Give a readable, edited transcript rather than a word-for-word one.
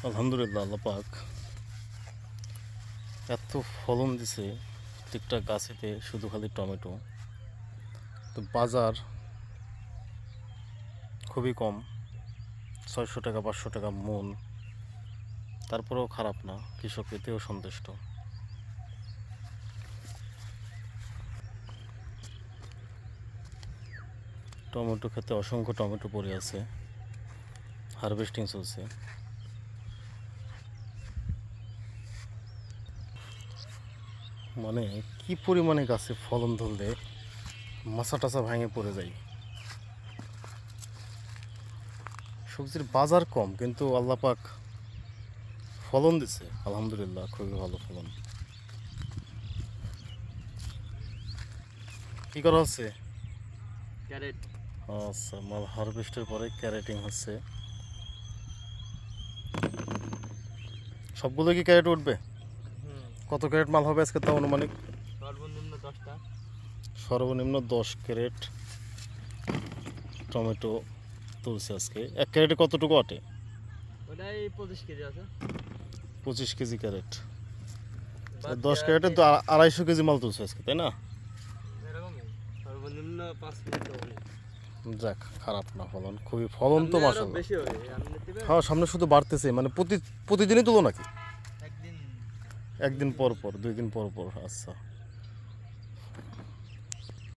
আলহামদুলিল্লাহ, আল্লাহ পাক এত ফলন দিছে প্রত্যেকটা গাছেতে, শুধু খালি টমেটো। তো বাজার খুবই কম, 600 টাকা 500 টাকা মন। তারপরেও খারাপ না, কৃষক এতেও সন্তুষ্ট। টমেটো খেতে অসংখ্য টমেটো পড়ে আছে, হারভেস্টিং চলছে। মানে কি পরিমাণে গাছে ফলন ধরলে মাছা টাছা ভেঙে পড়ে যায়। সবজির বাজার কম, কিন্তু আল্লাহ পাক ফলন দিছে আলহামদুলিল্লাহ, খুবই ভালো ফলন। কি করা হচ্ছে? ক্যারেট। আচ্ছা, মাল হারভেস্টের পরে ক্যারেটিং হচ্ছে। সবগুলো কি ক্যারেট উঠবে? কত ক্যারেট মাল হবে আজকে তা অনুমানিক? সর্বনিম্ন 10টা। সর্বনিম্ন 10 ক্যারেট টমেটো তুলছে আজকে। এক ক্যারেটে কতটুকু আটে? ওটাই 25 কেজি আছে। 25 কেজি ক্যারেট। 10 ক্যারেটে তো 250 কেজি মাল তুলছে আজকে, তাই না? এরকমই, সর্বনিম্ন 5 কেজি হবে। যাক, খারাপ না ফলন, খুবই ফলন তো মাশাআল্লাহ। বেশি হবে এমনিতে। হ্যাঁ, সামনে শুধু বাড়তেছে। মানে প্রতিদিনই তুলো নাকি? একদিন একদিন পর পর, 2 দিন পর পর? আচ্ছা।